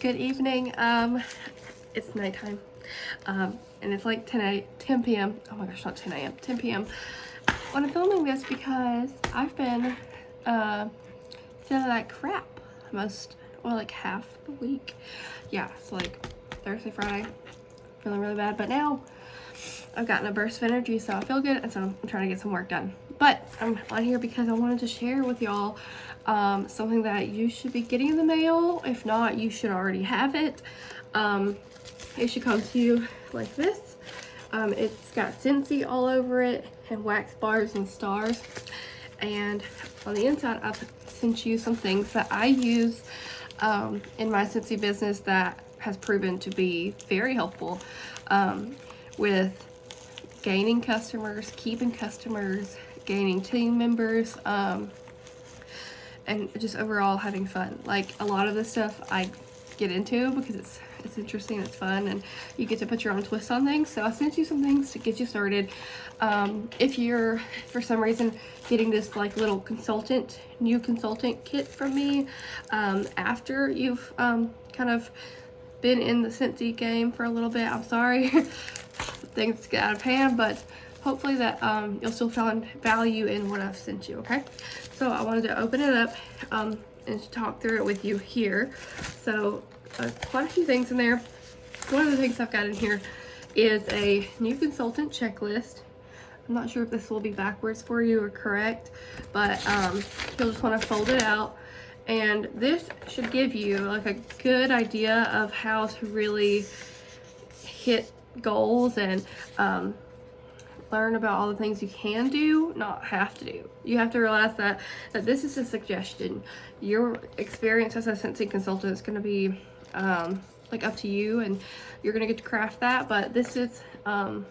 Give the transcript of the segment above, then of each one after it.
Good evening. It's nighttime. And it's like 10 p.m. Oh my gosh, not 10 a.m. 10 p.m. when I'm filming this because I've been feeling like crap like half the week. Yeah, so like Thursday, Friday, feeling really bad. But now I've gotten a burst of energy, so I feel good, and so I'm trying to get some work done. But I'm on here because I wanted to share with y'all something that you should be getting in the mail. If not, you should already have it. It should come to you like this. It's got Scentsy all over it and wax bars and stars. And on the inside, I've sent you some things that I use in my Scentsy business that has proven to be very helpful with gaining customers, keeping customers, gaining team members, and just overall having fun. Like, a lot of this stuff I get into because it's interesting, it's fun, and you get to put your own twist on things. So I sent you some things to get you started. If you're for some reason getting this like little new consultant kit from me after you've kind of been in the Scentsy game for a little bit, I'm sorry. Things get out of hand, but hopefully that you'll still find value in what I've sent you. Okay, so I wanted to open it up and talk through it with you here. So quite a few things in there. One of the things I've got in here is a new consultant checklist. I'm not sure if this will be backwards for you or correct, but you'll just want to fold it out, and this should give you like a good idea of how to really hit goals and learn about all the things you can do, not have to do. You have to realize that this is a suggestion. Your experience as a Scentsy consultant is going to be like up to you, and you're going to get to craft that, but this is some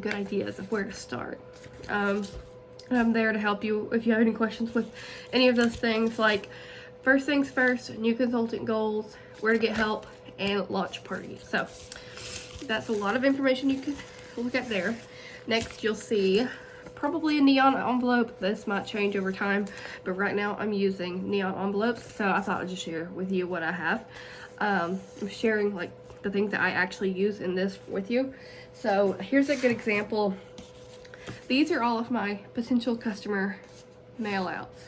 good ideas of where to start. And I'm there to help you if you have any questions with any of those things, like first things first, new consultant goals, where to get help, and launch party. So that's a lot of information you can look at there. Next, you'll see probably a neon envelope. This might change over time, but right now I'm using neon envelopes, so I thought I'd just share with you what I have. I'm sharing like the things that I actually use in this with you. So here's a good example. These are all of my potential customer mail outs.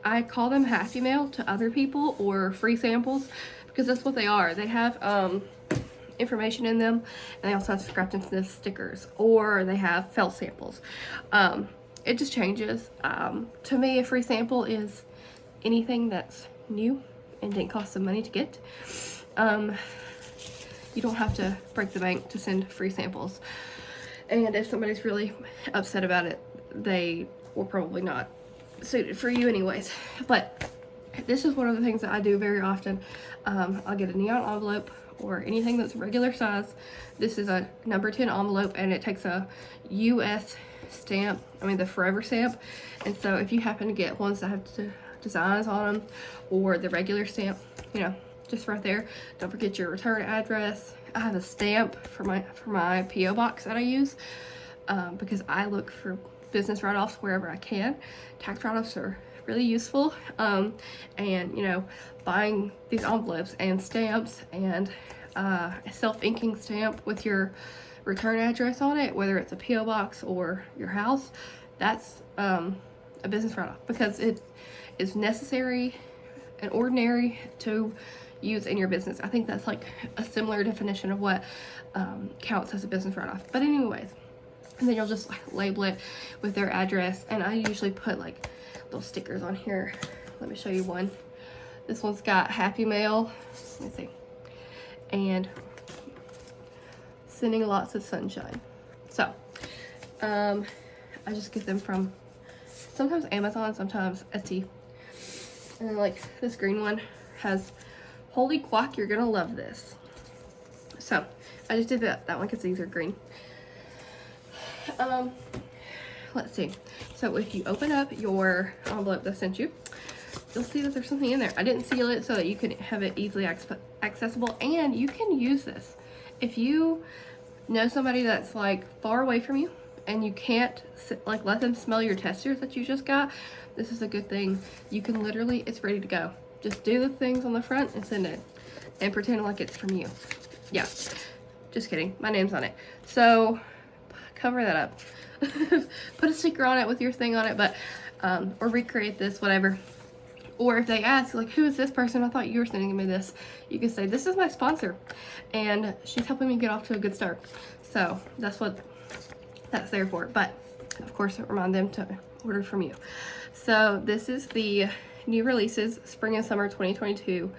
I call them happy mail to other people or free samples because that's what they are. They have information in them, and they also have scratch and sniff stickers, or they have felt samples. It just changes. To me, a free sample is anything that's new and didn't cost some money to get. You don't have to break the bank to send free samples, and if somebody's really upset about it, they were probably not suited for you anyways. But this is one of the things that I do very often. I'll get a neon envelope or anything that's regular size. This is a number 10 envelope, and it takes a US stamp, the forever stamp. And so if you happen to get ones that have designs on them, or the regular stamp, just right there, don't forget your return address. I have a stamp for my PO box that I use because I look for business write-offs wherever I can. Tax write-offs are really useful, and buying these envelopes and stamps and a self-inking stamp with your return address on it, whether it's a PO box or your house, that's a business write-off because it is necessary and ordinary to use in your business. I think that's like a similar definition of what counts as a business write-off. But anyways, and then you'll just like label it with their address, and I usually put like little stickers on here. Let me show you one. This one's got happy mail, let me see, and sending lots of sunshine. So I just get them from sometimes Amazon, sometimes Etsy. And then like this green one has holy quack, you're gonna love this. So I just did that one because these are green. Let's see. So if you open up your envelope that I sent you, you'll see that there's something in there. I didn't seal it so that you can have it easily accessible, and you can use this if you know somebody that's like far away from you and you can't let them smell your testers that you just got. This is a good thing. You can literally, it's ready to go. Just do the things on the front and send it, and pretend like it's from you. Yeah, just kidding. My name's on it. So cover that up. Put a sticker on it with your thing on it, but or recreate this, whatever. Or if they ask, like, who is this person? I thought you were sending me this. You can say, this is my sponsor, and she's helping me get off to a good start. So that's what that's there for. But of course, remind them to order from you. So this is the new releases, spring and summer 2022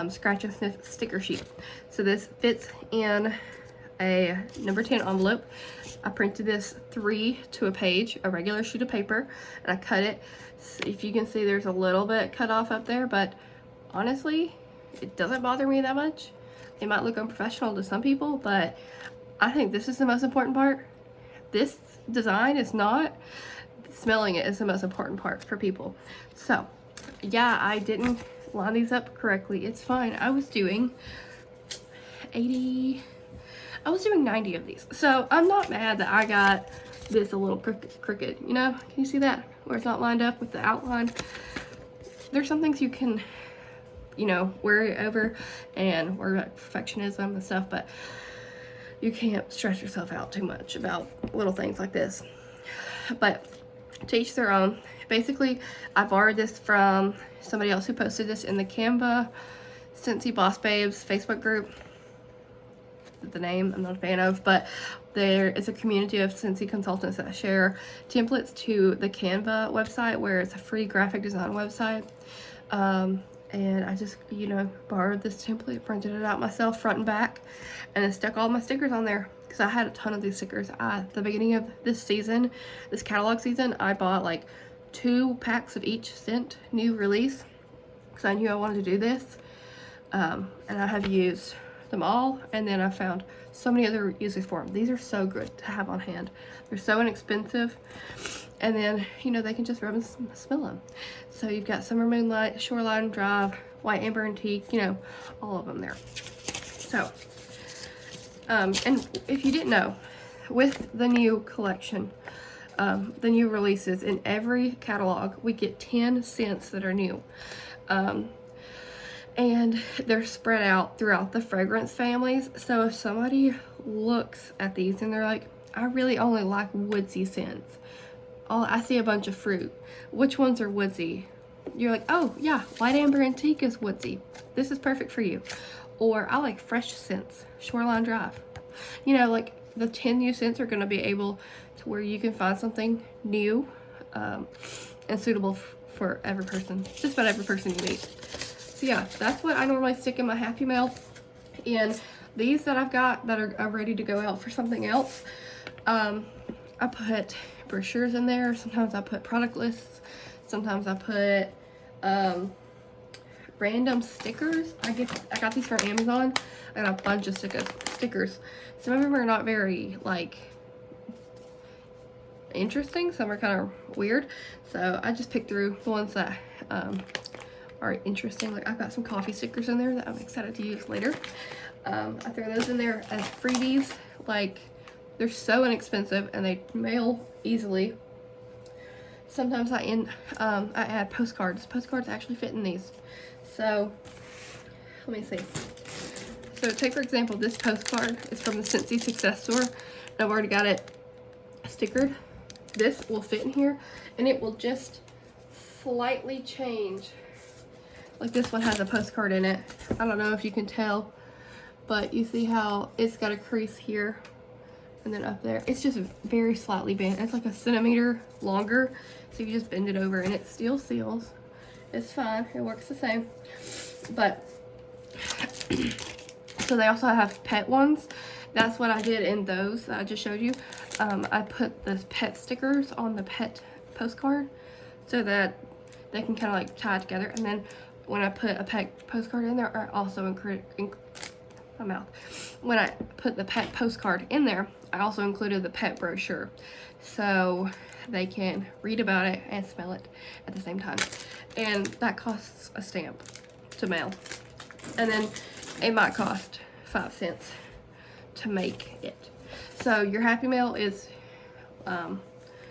scratch and sniff sticker sheet. So this fits in a number 10 envelope. I printed this 3 to a page, a regular sheet of paper, and I cut it. So if you can see, there's a little bit cut off up there, but honestly, it doesn't bother me that much. It might look unprofessional to some people, but I think this is the most important part. This design is not. Smelling it is the most important part for people. So yeah, I didn't line these up correctly. It's fine. I was doing 90 of these. So I'm not mad that I got this a little crooked, you know? Can you see that? Where it's not lined up with the outline. There's some things you can, you know, worry over and worry about perfectionism and stuff, but you can't stress yourself out too much about little things like this. But to each their own. Basically, I borrowed this from somebody else who posted this in the Canva Scentsy Boss Babes Facebook group. The name I'm not a fan of, but there is a community of Scentsy consultants that share templates to the Canva website, where it's a free graphic design website. And I just, you know, borrowed this template, printed it out myself front and back, and then stuck all my stickers on there, because I had a ton of these stickers. At the beginning of this season, this catalog season, I bought like 2 packs of each scent new release, because I knew I wanted to do this. And I have used them all, and then I found so many other uses for them. These are so good to have on hand. They're so inexpensive, and then, you know, they can just rub and smell them. So you've got Summer Moonlight, Shoreline Drive, White Amber Antique, you know, all of them there. So and if you didn't know, with the new collection, the new releases, in every catalog we get 10 scents that are new. And they're spread out throughout the fragrance families. So if somebody looks at these and they're like, I really only like woodsy scents, I see a bunch of fruit, which ones are woodsy? You're like, oh yeah, White Amber Antique is woodsy, this is perfect for you. Or I like fresh scents, Shoreline Drive. You know, like the 10 new scents are going to be able to where you can find something new and suitable for every person, just about every person you meet. So yeah, that's what I normally stick in my Happy Mail. And these that I've got that are ready to go out for something else, I put brochures in there. Sometimes I put product lists. Sometimes I put random stickers. I got these from Amazon. I got a bunch of stickers. Some of them are not very like interesting. Some are kind of weird. So I just picked through the ones that are interesting. Like I've got some coffee stickers in there that I'm excited to use later. I throw those in there as freebies. Like they're so inexpensive and they mail easily. Sometimes I add postcards. Postcards actually fit in these. So let me see. So take for example, this postcard is from the Scentsy Success Store, and I've already got it stickered. This will fit in here, and it will just slightly change. Like this one has a postcard in it. I don't know if you can tell, but you see how it's got a crease here and then up there. It's just very slightly bent. It's like a centimeter longer, so you just bend it over and it still seals. It's fine, it works the same. But so they also have pet ones. That's what I did in those that I just showed you. I put the pet stickers on the pet postcard so that they can kind of like tie together. And then when I put a pet postcard in there, I also when I put the pet postcard in there, I also included the pet brochure, so they can read about it and smell it at the same time. And that costs a stamp to mail, and then it might cost 5 cents to make it. So your Happy Mail is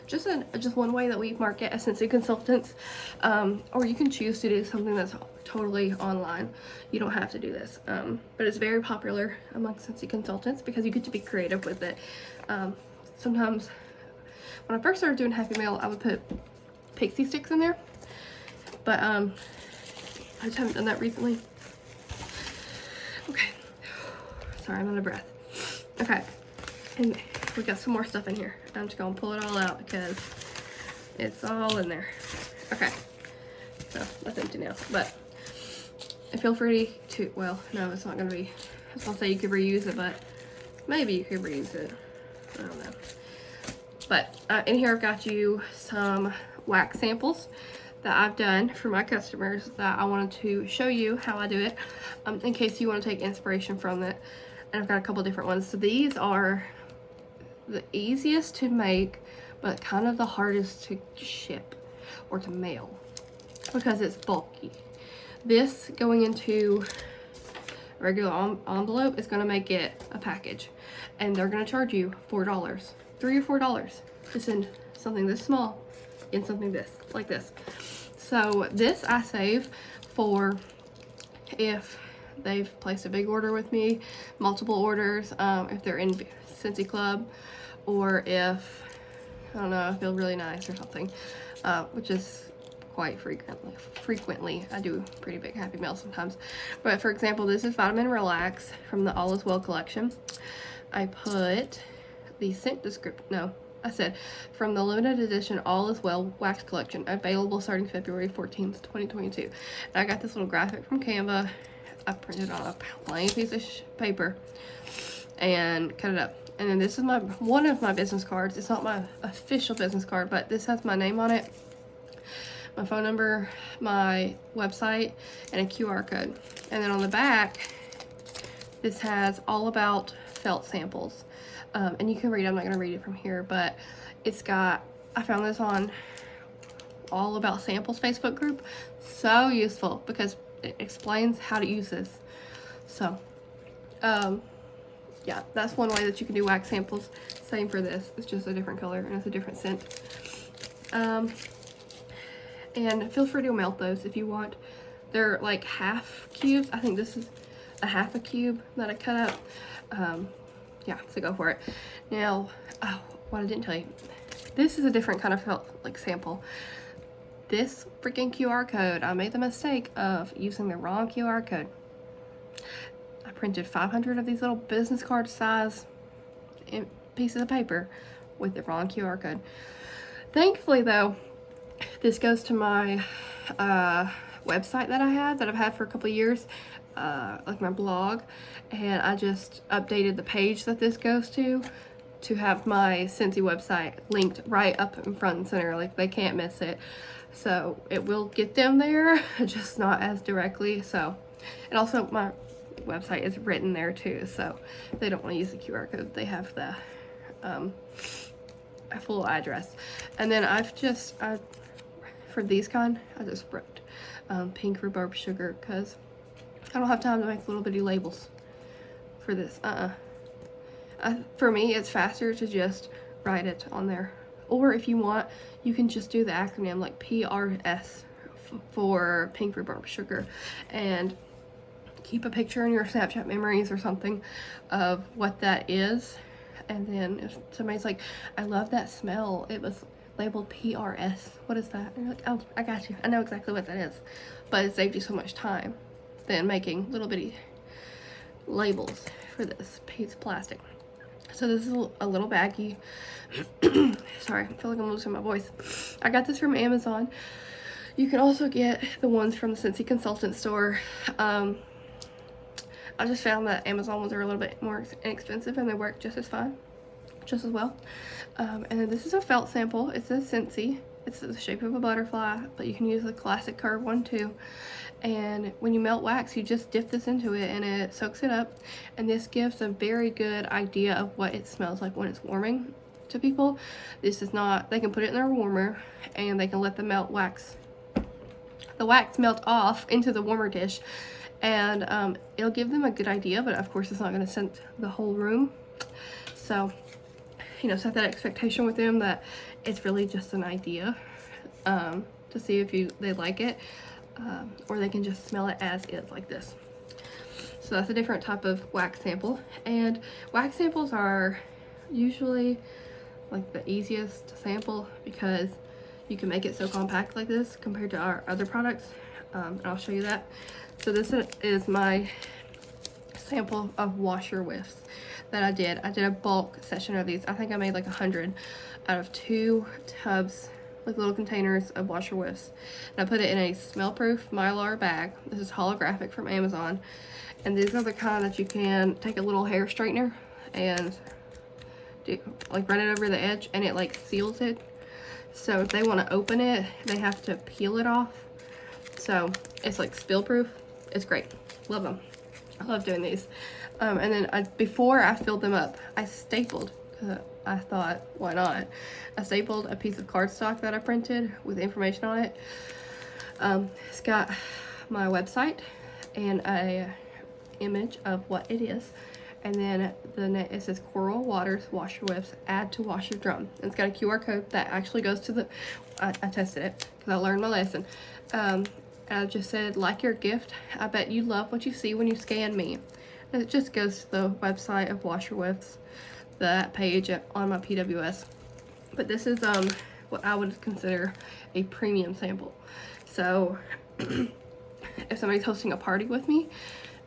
just one way that we market as Scentsy consultants, or you can choose to do something that's totally online. You don't have to do this. But it's very popular among Scentsy consultants because you get to be creative with it. Sometimes when I first started doing Happy Mail, I would put pixie sticks in there, but I just haven't done that recently. Okay, sorry, I'm out of breath. Okay, and we got some more stuff in here. I'm just gonna pull it all out because it's all in there. Okay, so that's empty now, but feel free to, well, no, it's not gonna be, I was gonna say you could reuse it, but maybe you could reuse it. I don't know. But in here I've got you some wax samples that I've done for my customers that I wanted to show you how I do it, in case you want to take inspiration from it. And I've got a couple different ones. So these are the easiest to make, but kind of the hardest to ship or to mail because it's bulky. This going into a regular envelope is going to make it a package, and they're going to charge you $4, $3 or $4 to send something this small in something this, like this. So this I save for if they've placed a big order with me, multiple orders, if they're in Scentsy Club, or if, I don't know, I feel really nice or something, which is quite frequently. I do pretty big Happy Mail sometimes. But for example, this is Vitamin Relax from the All Is Well collection. I put the scent description, no, I said from the limited edition All Is Well wax collection, available starting February 14th, 2022. And I got this little graphic from Canva. I printed on a plain piece of paper and cut it up. And then this is one of my business cards. It's not my official business card, but this has my name on it, my phone number, my website, and a QR code. And then on the back, this has all about felt samples. And you can read, I'm not going to read it from here, but it's got, I found this on All About Samples Facebook group. So useful because it explains how to use this. So, yeah, that's one way that you can do wax samples. Same for this. It's just a different color and it's a different scent. And feel free to melt those if you want. They're like half cubes. I think this is a half a cube that I cut up. Yeah, so go for it. Now, oh, what I didn't tell you. This is a different kind of felt like sample. This freaking QR code, I made the mistake of using the wrong QR code. I printed 500 of these little business card size pieces of paper with the wrong QR code. Thankfully though, this goes to my website that I've had for a couple of years, like my blog, and I just updated the page that this goes to have my Scentsy website linked right up in front and center, like they can't miss it. So it will get them there, just not as directly. So, and also my website is written there too, so if they don't want to use the QR code, they have the a full address. And then for these kind, I just wrote pink rhubarb sugar because I don't have time to make little bitty labels for this. For me, it's faster to just write it on there. Or if you want, you can just do the acronym like PRS for pink rhubarb sugar and keep a picture in your Snapchat memories or something of what that is. And then if somebody's like, I love that smell, it was labeled PRS, what is that? And you're like, oh, I got you, I know exactly what that is. But it saved you so much time than making little bitty labels for this piece of plastic. So this is a little baggie. Sorry, I feel like I'm losing my voice. I got this from Amazon. You can also get the ones from the Scentsy Consultant store. I just found that Amazon ones are a little bit more inexpensive and they work just as fine, just as well. And then this is a felt sample. It says Scentsy. It's the shape of a butterfly, but you can use the classic curve one too. And when you melt wax, you just dip this into it and it soaks it up. And this gives a very good idea of what it smells like when it's warming to people. This is not, they can put it in their warmer and they can let the wax melt off into the warmer dish. And it'll give them a good idea, but of course it's not going to scent the whole room. So, you know, set that expectation with them that it's really just an idea to see if they like it. or they can just smell it as is like this. So that's a different type of wax sample, and wax samples are usually like the easiest to sample because you can make it so compact like this compared to our other products. And I'll show you that. So this is my sample of washer whiffs that I did. I did a bulk session of these. I think I made like 100 out of 2 tubs, like little containers of washer whiffs. And I put it in a smell-proof Mylar bag. This is holographic from Amazon. And these are the kind that you can take a little hair straightener and like run it over the edge, and it like seals it. So if they want to open it, they have to peel it off. So it's like spill proof. It's great. Love them. I love doing these. And then before I filled them up, I stapled, because I thought, why not? I stapled a piece of cardstock that I printed with information on it. It's got my website and a image of what it is. And then it says Coral Waters Washer Whiffs, add to wash your drum. And it's got a QR code that actually goes to the, I tested it because I learned my lesson. I just said, like your gift, I bet you love what you see when you scan me. And it just goes to the website of Washer Whiffs, that page on my PWS. But this is what I would consider a premium sample. So if somebody's hosting a party with me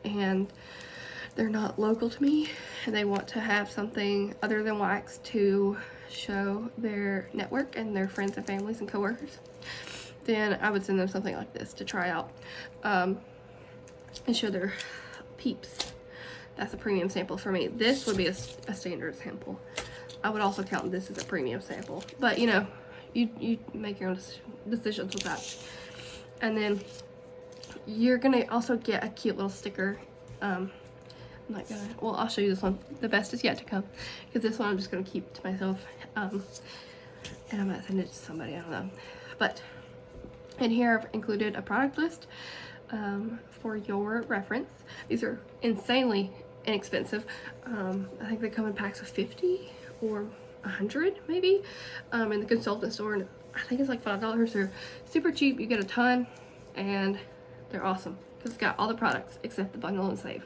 and they're not local to me and they want to have something other than wax to show their network and their friends and families and coworkers, then I would send them something like this to try out and show their peeps. That's a premium sample for me. This would be a standard sample. I would also count this as a premium sample, but you know, you make your own decisions with that. And then you're gonna also get a cute little sticker. I'm not gonna, well, I'll show you this one. The best is yet to come, because this one I'm just gonna keep to myself, and I might send it to somebody, I don't know. But in here I've included a product list for your reference. These are insanely inexpensive. I think they come in packs of 50 or 100 maybe in the consultant store, and I think it's like $5. They're super cheap. You get a ton and they're awesome because it's got all the products except the bundle and save.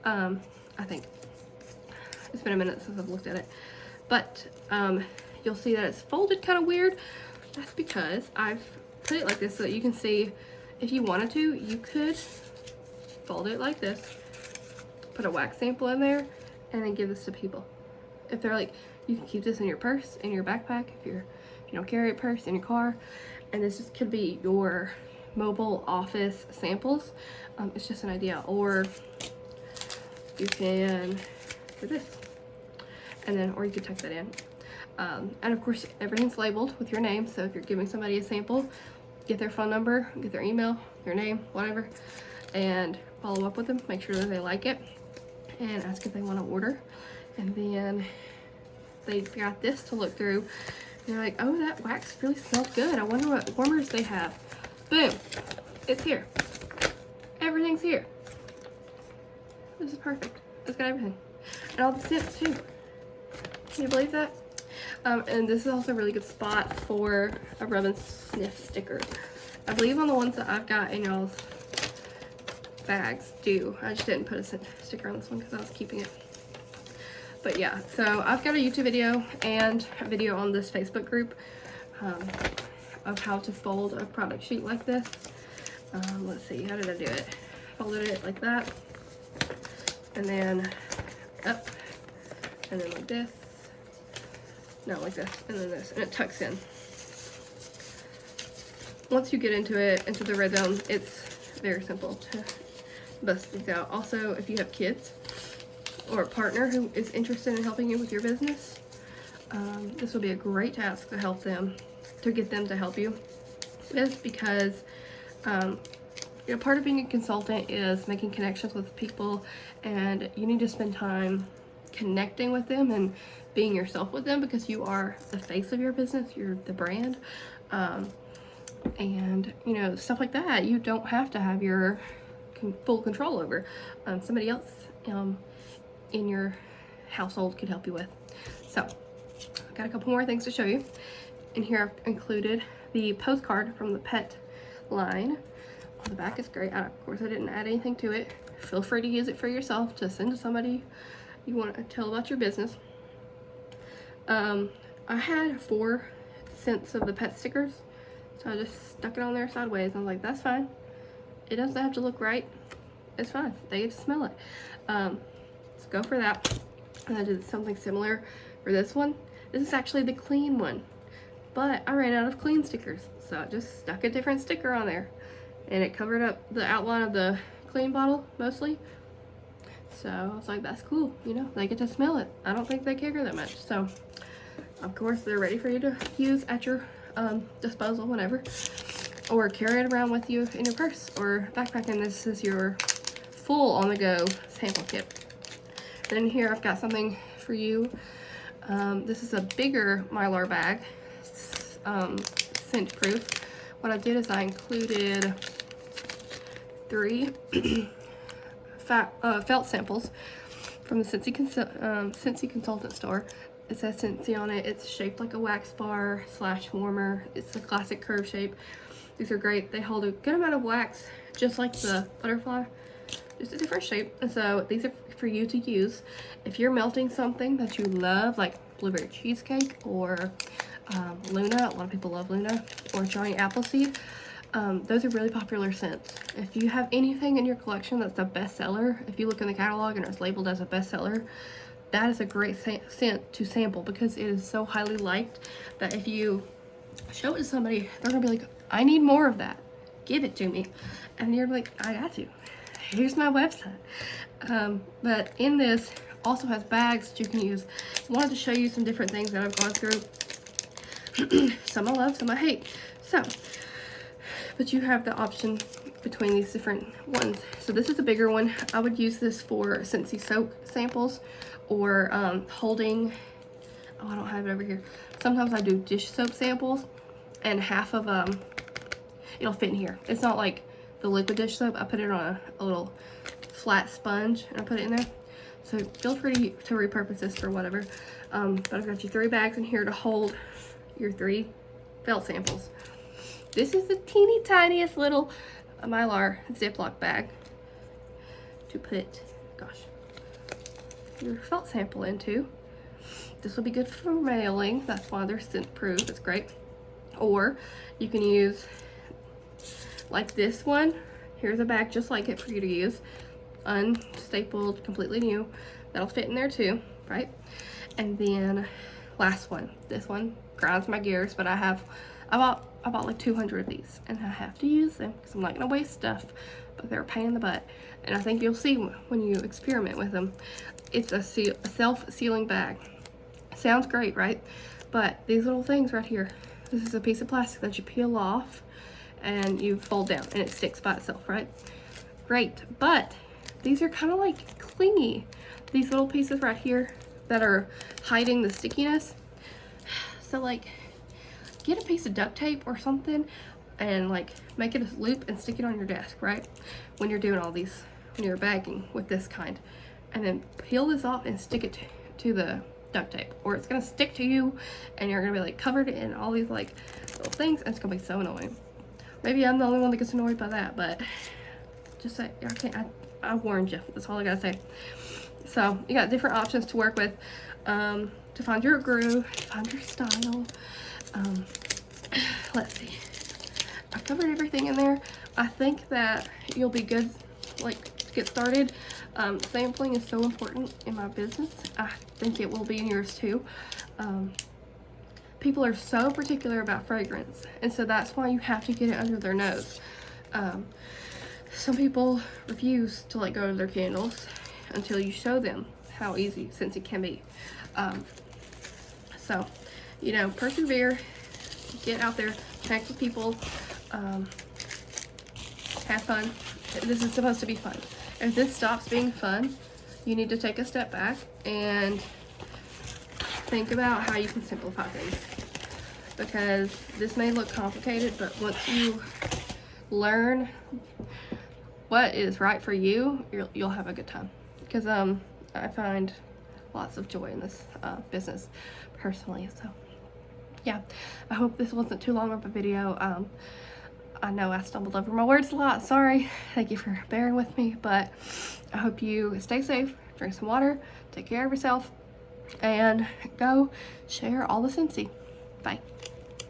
I think it's been a minute since I've looked at it, but you'll see that it's folded kind of weird. That's because I've put it like this so that you can see, if you wanted to, you could fold it like this, put a wax sample in there, and then give this to people. If they're like, you can keep this in your purse, in your backpack, if you don't carry a purse, in your car, and this just could be your mobile office samples. It's just an idea. Or you can do this, and then, or you could tuck that in. And of course, everything's labeled with your name, so if you're giving somebody a sample, get their phone number, get their email, their name, whatever, and follow up with them, make sure that they like it, and ask if they want to order. And then they got this to look through, and they're like, oh, that wax really smells good. I wonder what warmers they have. Boom, it's here. Everything's here. This is perfect. It's got everything. And all the scents too. Can you believe that? And this is also a really good spot for a rub and sniff sticker. I believe on the ones that I've got in y'all's bags do. I just didn't put a sticker on this one because I was keeping it. But yeah, so I've got a YouTube video and a video on this Facebook group of how to fold a product sheet like this. Let's see, how did I do it? Folded it like that, and then up, and then like this. No, like this, and then this, and it tucks in. Once you get into it, into the rhythm, it's very simple to bust things out. Also, if you have kids or a partner who is interested in helping you with your business, this will be a great task to help them, to get them to help you with, because you know, part of being a consultant is making connections with people, and you need to spend time connecting with them and being yourself with them, because you are the face of your business, you're the brand, and you know, stuff like that you don't have to have your full control over. Somebody else in your household could help you with. So I've got a couple more things to show you. In here I've included the postcard from the pet line, The back is great. Of course, I didn't add anything to it. Feel free to use it for yourself to send to somebody you want to tell about your business. I had 4 scents of the pet stickers, so I just stuck it on there sideways. I was like, that's fine. It doesn't have to look right. It's fine. They get to smell it. Let's go for that. And I did something similar for this one. This is actually the clean one, but I ran out of clean stickers, so I just stuck a different sticker on there, and it covered up the outline of the clean bottle mostly. So I was like, that's cool, you know, they get to smell it. I don't think they care that much. So of course they're ready for you to use at your disposal whenever, or carry it around with you in your purse or backpack. And this is your full on the go sample kit. And in here I've got something for you. This is a bigger Mylar bag, scent proof. What I did is I included 3 felt samples from the Scentsy consultant store. It says Scentsy on it. It's shaped like a wax bar / warmer. It's a classic curve shape. These are great. They hold a good amount of wax, just like the butterfly, just a different shape. And so these are for you to use if you're melting something that you love, like blueberry cheesecake or Luna. A lot of people love Luna, or Johnny Appleseed. Those are really popular scents. If you have anything in your collection that's a bestseller, if you look in the catalog and it's labeled as a bestseller, that is a great scent to sample, because it is so highly liked that if you show it to somebody, they're gonna be like, I need more of that. Give it to me. And you're like, I got you. Here's my website. But in this also has bags that you can use. I wanted to show you some different things that I've gone through. Some I love, some I hate. So, but you have the option between these different ones. So this is a bigger one. I would use this for Scentsy soap samples, or holding, oh, I don't have it over here. Sometimes I do dish soap samples, and half of it'll fit in here. It's not like the liquid dish soap. I put it on a little flat sponge and I put it in there. So feel free to repurpose this for whatever. But I've got you 3 bags in here to hold your 3 felt samples. This is the teeny tiniest little Mylar Ziploc bag to put, gosh, your felt sample into. This will be good for mailing. That's why they're scent proof. It's great. Or you can use like this one. Here's a bag just like it for you to use, unstapled, completely new. That'll fit in there too, right? And then last one. This one grinds my gears, but I bought like 200 of these, and I have to use them because I'm not gonna waste stuff, but they're a pain in the butt. And I think you'll see when you experiment with them. It's a self-sealing bag. Sounds great, right? But these little things right here, this is a piece of plastic that you peel off and you fold down and it sticks by itself, right? Great, but these are kind of like clingy. These little pieces right here that are hiding the stickiness. So like, get a piece of duct tape or something and like make it a loop and stick it on your desk, right? When you're doing all these, when you're bagging with this kind, and then peel this off and stick it to the duct tape, or it's gonna stick to you and you're gonna be like covered in all these like little things, and it's gonna be so annoying. Maybe I'm the only one that gets annoyed by that, but just say, I warned you. That's all I gotta say. So you got different options to work with, to find your groove, find your style. Let's see. I've covered everything in there. I think that you'll be good, like, to get started. Sampling is so important in my business. I think it will be in yours too. People are so particular about fragrance, and so that's why you have to get it under their nose. Some people refuse to let go of their candles until you show them how easy Scentsy can be. So, you know, persevere, get out there, connect with people, have fun. This is supposed to be fun. If this stops being fun, you need to take a step back and think about how you can simplify things. Because this may look complicated, but once you learn what is right for you, you'll have a good time. Because I find lots of joy in this business personally. So yeah, I hope this wasn't too long of a video. I know I stumbled over my words a lot. Sorry. Thank you for bearing with me, but I hope you stay safe, drink some water, take care of yourself, and go share all the Scentsy. Bye.